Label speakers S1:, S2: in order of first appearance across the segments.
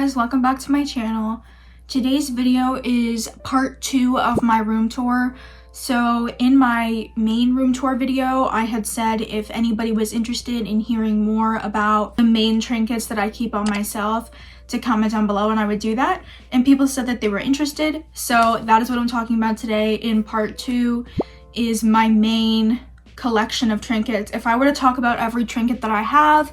S1: guys, welcome back to my channel. Today's video is part 2 of my room tour. So in my main room tour video, I had said if anybody was interested in hearing more about the main trinkets that I keep on myself to comment down below and I would do that. And people said that they were interested. So that is what I'm talking about today in part 2 is my main collection of trinkets. If I were to talk about every trinket that I have,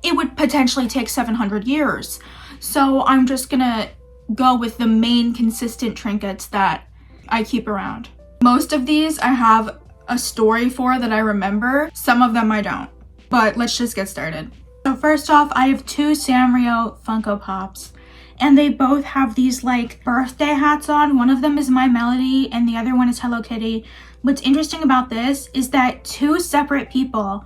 S1: it would potentially take 700 years. So I'm just gonna go with the main consistent trinkets that I keep around. Most of these I have a story for that I remember. Some of them I don't. But let's just get started. So first off, I have 2 Sanrio Funko Pops. And they both have these like birthday hats on. One of them is My Melody and the other one is Hello Kitty. What's interesting about this is that 2 separate people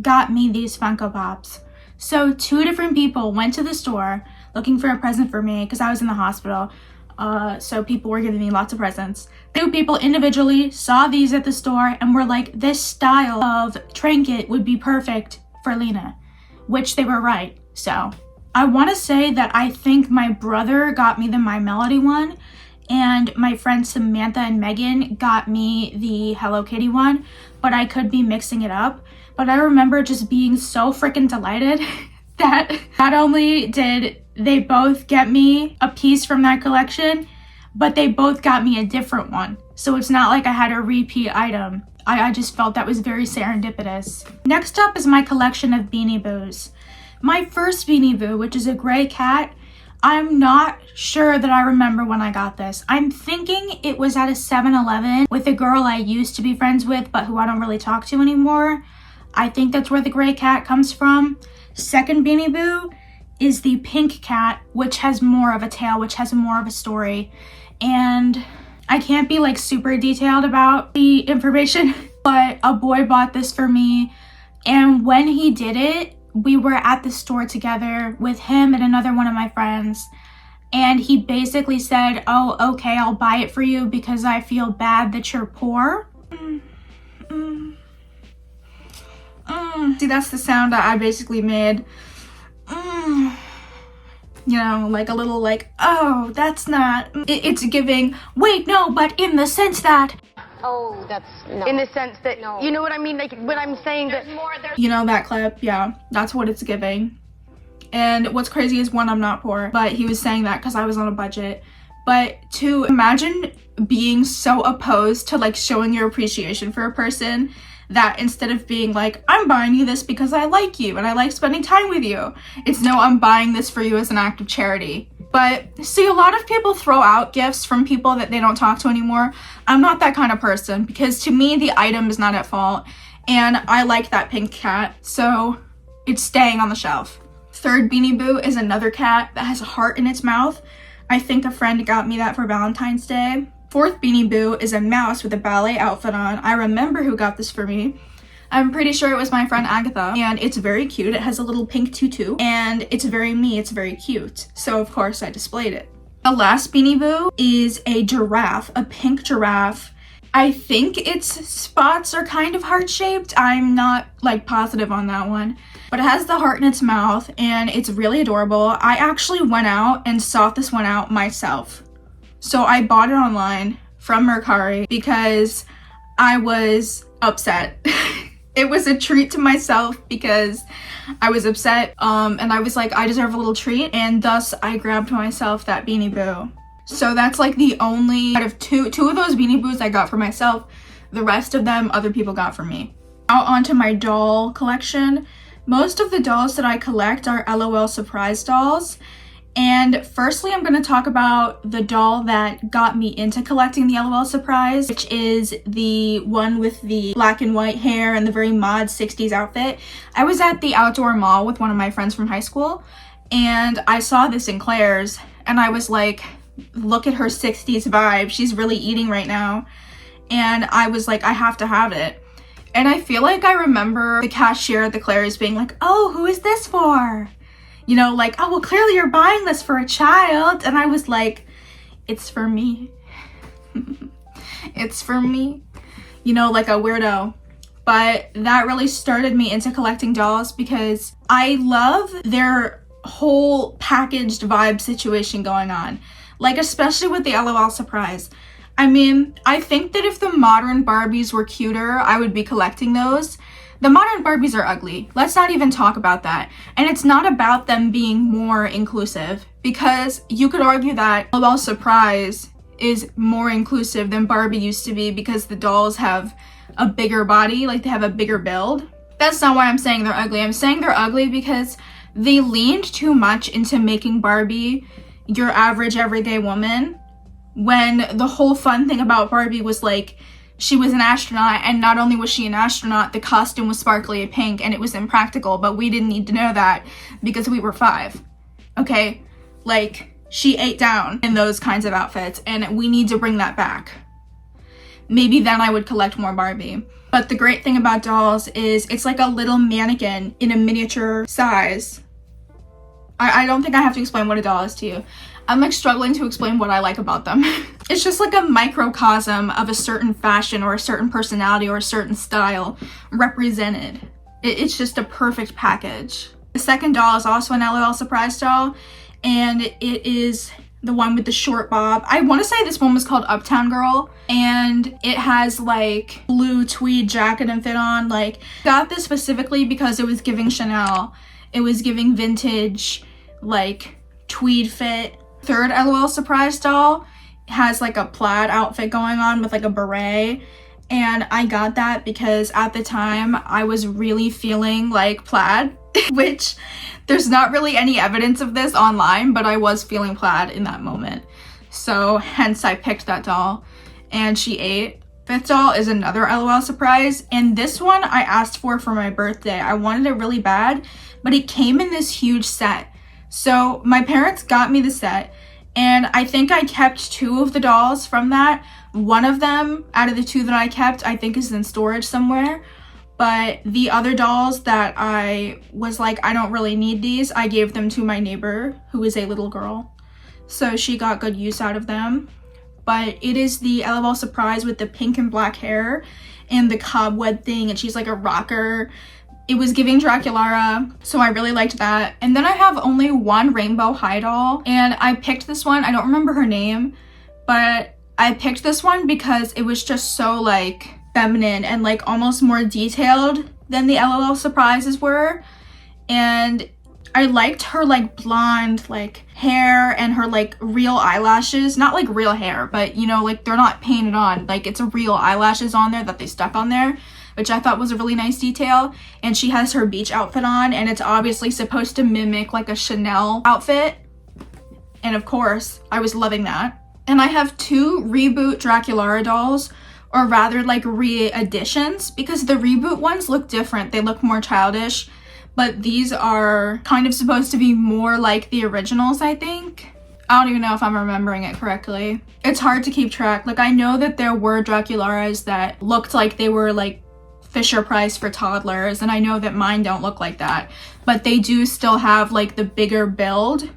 S1: got me these Funko Pops. So 2 different people went to the store looking for a present for me because I was in the hospital. So people were giving me lots of presents. 2 people individually saw these at the store and were like, this style of trinket would be perfect for Lena, which they were right. So I want to say that I think my brother got me the My Melody one and my friends Samantha and Megan got me the Hello Kitty one, but I could be mixing it up. But I remember just being so freaking delighted that not only did they both get me a piece from that collection, but they both got me a different one. So it's not like I had a repeat item. I just felt that was very serendipitous. Next up is my collection of Beanie Boos. My first Beanie Boo, which is a gray cat, I'm not sure that I remember when I got this. I'm thinking it was at a 7-Eleven with a girl I used to be friends with, but who I don't really talk to anymore. I think that's where the gray cat comes from. Second Beanie Boo is the pink cat, which has more of a tale, which has more of a story. And I can't be like super detailed about the information, but a boy bought this for me. And when he did it, we were at the store together with him and another one of my friends. And he basically said, oh, okay, I'll buy it for you because I feel bad that you're poor. See, that's the sound that I basically made. You know, like a little like, oh, that's not, it's giving, wait, no, but in the sense that.
S2: Oh, that's, no.
S3: In the sense that,
S2: No.
S3: you know what I mean? Like when I'm saying that.
S1: You know that clip? Yeah, that's what it's giving. And what's crazy is, one, I'm not poor, but he was saying that because I was on a budget. But to imagine being so opposed to like showing your appreciation for a person, that instead of being like, I'm buying you this because I like you and I like spending time with you, it's no, I'm buying this for you as an act of charity. But see, a lot of people throw out gifts from people that they don't talk to anymore. I'm not that kind of person because to me, the item is not at fault. And I like that pink cat, so it's staying on the shelf. Third Beanie Boo is another cat that has a heart in its mouth. I think a friend got me that for Valentine's Day. Fourth Beanie Boo is a mouse with a ballet outfit on. I remember who got this for me. I'm pretty sure it was my friend Agatha, and it's very cute. It has a little pink tutu, and it's very me, it's very cute. So of course I displayed it. The last Beanie Boo is a giraffe, a pink giraffe. I think its spots are kind of heart-shaped. I'm not like positive on that one, but it has the heart in its mouth, and it's really adorable. I actually went out and sought this one out myself. So I bought it online from Mercari because I was upset. It was a treat to myself because I was upset and I was like, I deserve a little treat, and thus I grabbed myself that Beanie Boo. So that's like the only out of two of those Beanie Boos I got for myself. The rest of them other people got for me. Now onto my doll collection. Most of the dolls that I collect are LOL surprise dolls. And firstly, I'm going to talk about the doll that got me into collecting the LOL Surprise, which is the one with the black and white hair and the very mod 60s outfit. I was at the outdoor mall with one of my friends from high school, and I saw this in Claire's, and I was like, look at her 60s vibe. She's really eating right now. And I was like, I have to have it. And I feel like I remember the cashier at the Claire's being like, oh, who is this for? You know, like, oh, well, clearly you're buying this for a child. And I was like, it's for me. It's for me. You know, like a weirdo. But that really started me into collecting dolls because I love their whole packaged vibe situation going on. Like, especially with the LOL surprise. I mean, I think that if the modern Barbies were cuter, I would be collecting those. The modern Barbies are ugly. Let's not even talk about that. And it's not about them being more inclusive, because you could argue that LOL surprise is more inclusive than Barbie used to be because the dolls have a bigger body, like they have a bigger build. That's not why I'm saying they're ugly. I'm saying they're ugly because they leaned too much into making Barbie your average everyday woman, when the whole fun thing about Barbie was like, she was an astronaut, and not only was she an astronaut, the costume was sparkly pink and it was impractical, but we didn't need to know that because we were 5. Okay? Like, she ate down in those kinds of outfits, and we need to bring that back. Maybe then I would collect more Barbie. But the great thing about dolls is it's like a little mannequin in a miniature size. I don't think I have to explain what a doll is to you. I'm like struggling to explain what I like about them. It's just like a microcosm of a certain fashion or a certain personality or a certain style represented. It's just a perfect package. The second doll is also an LOL surprise doll, and it is the one with the short bob. I want to say this one was called Uptown Girl, and it has like blue tweed jacket and fit on. Like, got this specifically because it was giving Chanel. It was giving vintage, like, tweed fit. Third LOL surprise doll has like a plaid outfit going on with like a beret, and I got that because at the time I was really feeling like plaid, which there's not really any evidence of this online, but I was feeling plaid in that moment. So hence I picked that doll, and she ate. Fifth doll is another LOL surprise, and this one I asked for my birthday. I wanted it really bad, but it came in this huge set. So my parents got me the set, and I think I kept 2 of the dolls from that. One of them out of the 2 that I kept, I think is in storage somewhere. But the other dolls that I was like, I don't really need these, I gave them to my neighbor, who is a little girl. So she got good use out of them. But it is the LOL surprise with the pink and black hair and the cobweb thing, and she's like a rocker. It was giving Draculara, so I really liked that. And then I have only one rainbow high doll, and I picked this one. I don't remember her name, but I picked this one because it was just so like feminine and like almost more detailed than the LOL surprises were. And I liked her like blonde like hair and her like real eyelashes. Not like real hair, but you know, like they're not painted on. Like it's a real eyelashes on there that they stuck on there, which I thought was a really nice detail. And she has her beach outfit on, and it's obviously supposed to mimic like a Chanel outfit. And of course, I was loving that. And I have 2 reboot Draculara dolls, or rather like re-editions, because the reboot ones look different. They look more childish, but these are kind of supposed to be more like the originals, I think. I don't even know if I'm remembering it correctly. It's hard to keep track. Like, I know that there were Dracularas that looked like they were like Fisher Price for toddlers, and I know that mine don't look like that, but they do still have like the bigger build,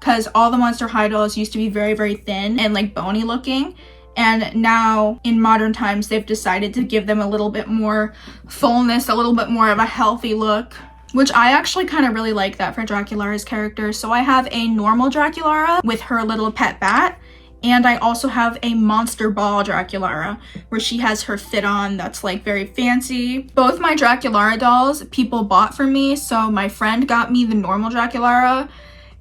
S1: because all the Monster High dolls used to be very, very thin and like bony looking, and now in modern times they've decided to give them a little bit more fullness, a little bit more of a healthy look, which I actually kind of really like that for Draculara's character. So I have a normal Draculara with her little pet bat, and I also have a Monster Ball Draculara where she has her fit on that's like very fancy. Both my Draculara dolls people bought for me. So my friend got me the normal Draculara,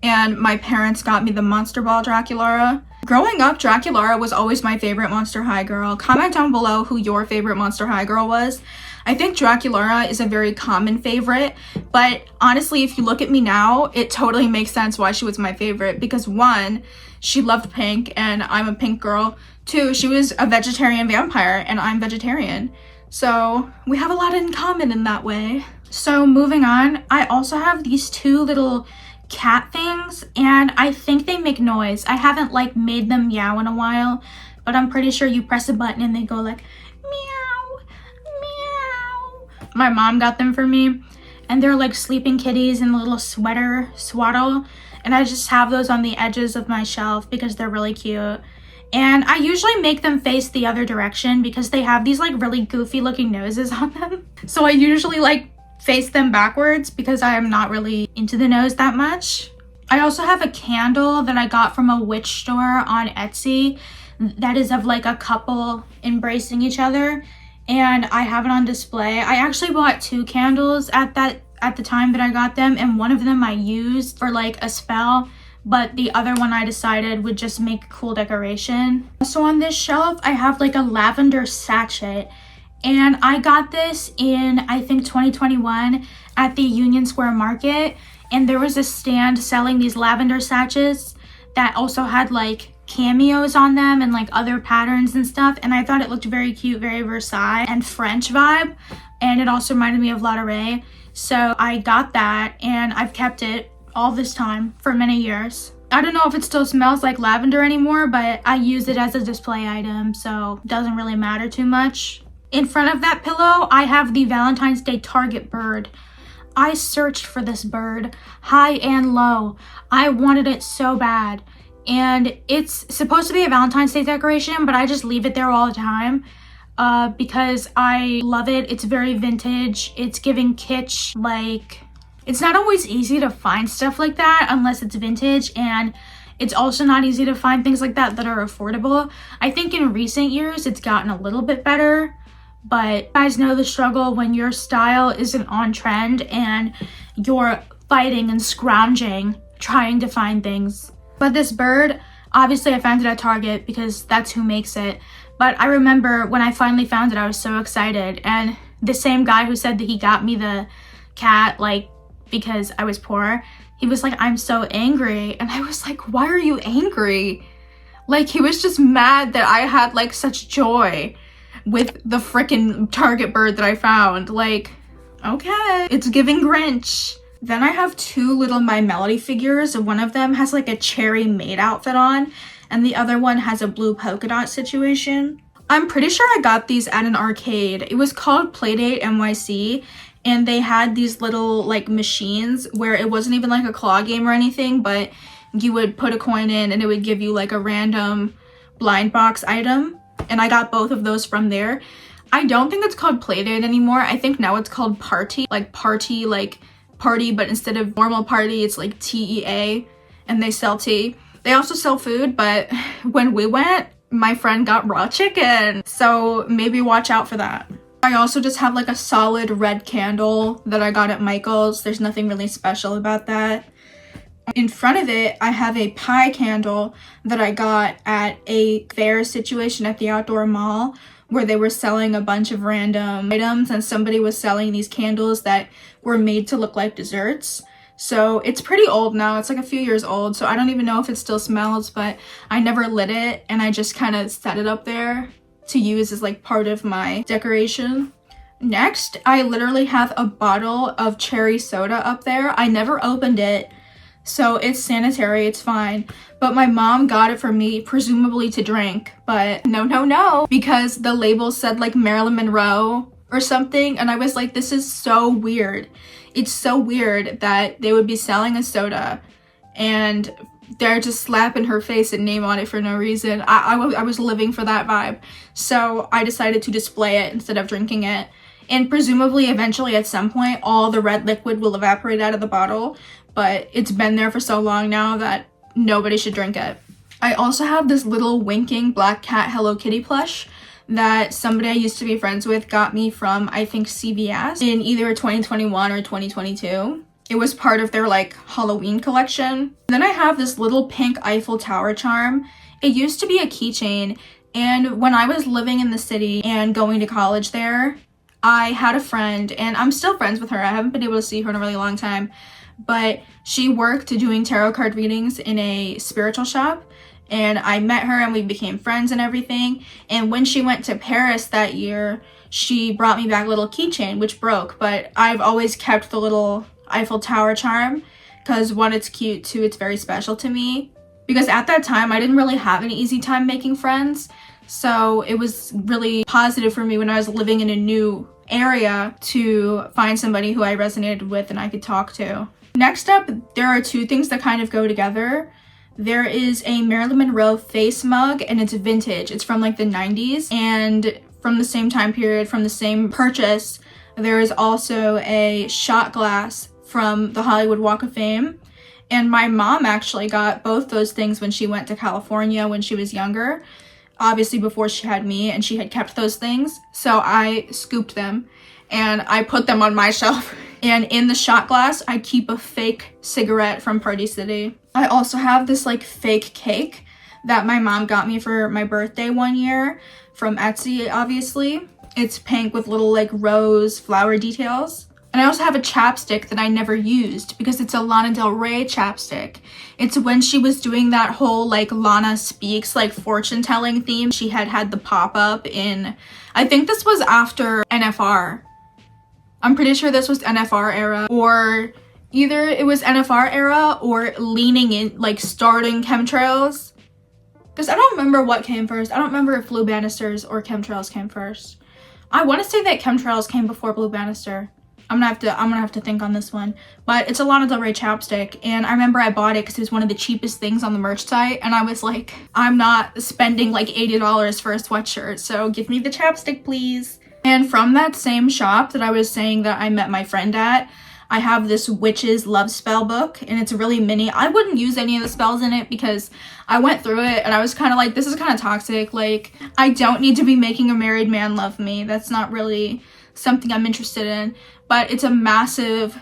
S1: and my parents got me the Monster Ball Draculara. Growing up, Draculara was always my favorite Monster High girl. Comment down below who your favorite Monster High girl was. I think Draculara is a very common favorite, but honestly, if you look at me now, it totally makes sense why she was my favorite, because 1, she loved pink and I'm a pink girl. 2, she was a vegetarian vampire and I'm vegetarian. So we have a lot in common in that way. So moving on, I also have these 2 little cat things, and I think they make noise. I haven't like made them meow in a while, but I'm pretty sure you press a button and they go like meow, meow. My mom got them for me, and they're like sleeping kitties in a little sweater swaddle, and I just have those on the edges of my shelf because they're really cute. And I usually make them face the other direction because they have these like really goofy looking noses on them. So I usually like face them backwards because I am not really into the nose that much. I also have a candle that I got from a witch store on Etsy that is of like a couple embracing each other, and I have it on display. I actually bought 2 candles at the time that I got them, and one of them I used for like a spell, but the other one I decided would just make a cool decoration. Also on this shelf, I have like a lavender sachet, and I got this in, I think, 2021 at the Union Square Market, and there was a stand selling these lavender sachets that also had like cameos on them and like other patterns and stuff, and I thought it looked very cute, very Versailles and French vibe, and it also reminded me of La Rey. So I got that, and I've kept it all this time for many years. I don't know if it still smells like lavender anymore, but I use it as a display item, so it doesn't really matter too much. In front of that pillow, I have the Valentine's Day Target bird. I searched for this bird high and low. I wanted it so bad. And it's supposed to be a Valentine's Day decoration, but I just leave it there all the time because I love it. It's very vintage. It's giving kitsch. Like, it's not always easy to find stuff like that unless it's vintage, and it's also not easy to find things like that are affordable. I think in recent years it's gotten a little bit better, but you guys know the struggle when your style isn't on trend and you're fighting and scrounging trying to find things. But this bird, obviously I found it at Target because that's who makes it. But I remember when I finally found it, I was so excited. And the same guy who said that he got me the cat, like, because I was poor, he was like, I'm so angry. And I was like, why are you angry? Like, he was just mad that I had like such joy with the frickin' Target bird that I found. Like, okay, it's giving Grinch. Then I have 2 little My Melody figures. One of them has like a cherry maid outfit on, and the other one has a blue polka dot situation. I'm pretty sure I got these at an arcade. It was called Playdate NYC, and they had these little like machines where it wasn't even like a claw game or anything, but you would put a coin in and it would give you like a random blind box item. And I got both of those from there. I don't think it's called Playdate anymore. I think now it's called Party, like party, like party, but instead of normal party, it's like TEA, and they sell tea. They also sell food, but when we went, my friend got raw chicken, so maybe watch out for that. I also just have like a solid red candle that I got at Michael's. There's nothing really special about that. In front of it, I have a pie candle that I got at a fair situation at the outdoor mall where they were selling a bunch of random items, and somebody was selling these candles that were made to look like desserts. So it's pretty old now. It's like a few years old, so I don't even know if it still smells, but I never lit it, and I just kind of set it up there to use as like part of my decoration. Next, I literally have a bottle of cherry soda up there. I never opened it, so it's sanitary, it's fine. But my mom got it for me, presumably to drink, but no, because the label said like Marilyn Monroe or something, and I was like, this is so weird. It's so weird that they would be selling a soda and they're just slapping her face and name on it for no reason. I was living for that vibe, so I decided to display it instead of drinking it. And presumably eventually at some point all the red liquid will evaporate out of the bottle, but it's been there for so long now that nobody should drink it. I also have this little winking black cat Hello Kitty plush that somebody I used to be friends with got me from, I think, CVS in either 2021 or 2022. It was part of their like Halloween collection. Then I have this little pink Eiffel Tower charm. It used to be a keychain, and when I was living in the city and going to college there, I had a friend, and I'm still friends with her. I haven't been able to see her in a really long time, but she worked doing tarot card readings in a spiritual shop, and I met her and we became friends and everything. And when she went to Paris that year, she brought me back a little keychain, which broke, but I've always kept the little Eiffel Tower charm because 1, it's cute, 2, it's very special to me, because at that time I didn't really have an easy time making friends. So it was really positive for me when I was living in a new area to find somebody who I resonated with and I could talk to. Next up, there are 2 things that kind of go together. There is a Marilyn Monroe face mug, and it's vintage. It's from like the 90s, and from the same time period, from the same purchase, there is also a shot glass from the Hollywood Walk of Fame. And my mom actually got both those things when she went to California when she was younger, obviously before she had me, and she had kept those things. So I scooped them and I put them on my shelf. And in the shot glass, I keep a fake cigarette from Party City. I also have this like fake cake that my mom got me for my birthday one year from Etsy, obviously. It's pink with little like rose flower details. And I also have a chapstick that I never used because it's a Lana Del Rey chapstick. It's when she was doing that whole like Lana Speaks like fortune telling theme. She had the pop-up in, I think this was after NFR. I'm pretty sure this was NFR era, or either it was NFR era or leaning in, like starting chemtrails. Because I don't remember what came first. I don't remember if Blue Banisters or chemtrails came first. I want to say that chemtrails came before Blue Banister. I'm gonna have to think on this one. But it's a Lana Del Rey chapstick, and I remember I bought it because it was one of the cheapest things on the merch site, and I was like, I'm not spending like $80 for a sweatshirt, so give me the chapstick, please. And from that same shop that I was saying that I met my friend at, I have this witch's love spell book, and it's really mini. I wouldn't use any of the spells in it because I went through it and I was kind of like, this is kind of toxic. Like, I don't need to be making a married man love me. That's not really something I'm interested in, but it's a massive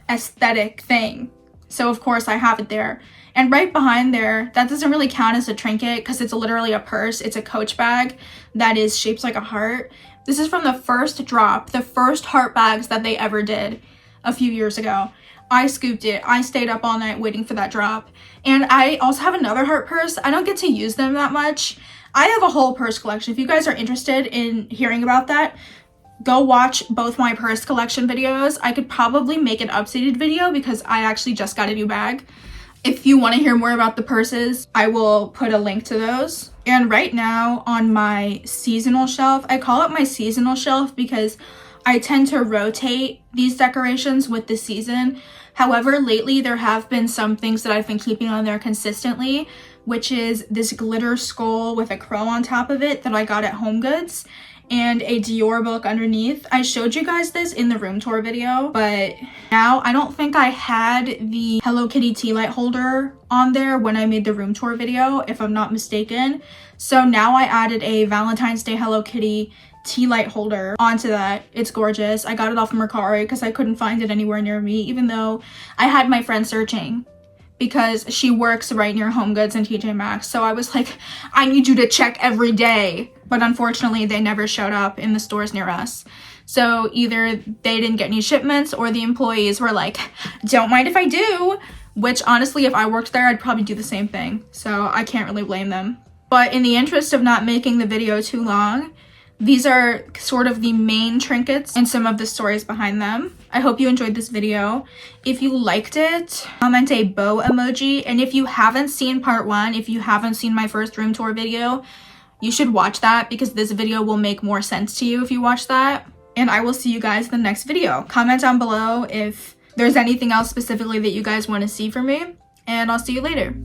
S1: aesthetic thing. So of course I have it there. And right behind there, that doesn't really count as a trinket because it's literally a purse. It's a Coach bag that is shaped like a heart. This is from the first drop, the first heart bags that they ever did a few years ago. I scooped it. I stayed up all night waiting for that drop. And I also have another heart purse. I don't get to use them that much. I have a whole purse collection. If you guys are interested in hearing about that, go watch both my purse collection videos. I could probably make an updated video because I actually just got a new bag. If you want to hear more about the purses, I will put a link to those. And right now on my seasonal shelf, I call it my seasonal shelf because I tend to rotate these decorations with the season. However, lately there have been some things that I've been keeping on there consistently, which is this glitter skull with a crow on top of it that I got at Home Goods, and a Dior book underneath. I showed you guys this in the room tour video, but now I don't think I had the Hello Kitty tea light holder on there when I made the room tour video, if I'm not mistaken. So now I added a Valentine's Day Hello Kitty tea light holder onto that. It's gorgeous. I got it off of Mercari because I couldn't find it anywhere near me, even though I had my friend searching because she works right near Home Goods and TJ Maxx. So I was like, I need you to check every day. But unfortunately, they never showed up in the stores near us. So either they didn't get any shipments or the employees were like, don't mind if I do. Which honestly, if I worked there, I'd probably do the same thing. So I can't really blame them. But in the interest of not making the video too long, these are sort of the main trinkets and some of the stories behind them. I hope you enjoyed this video. If you liked it, comment a bow emoji. And if you haven't seen part 1, if you haven't seen my first room tour video, you should watch that because this video will make more sense to you if you watch that. And I will see you guys in the next video. Comment down below if there's anything else specifically that you guys want to see from me. And I'll see you later.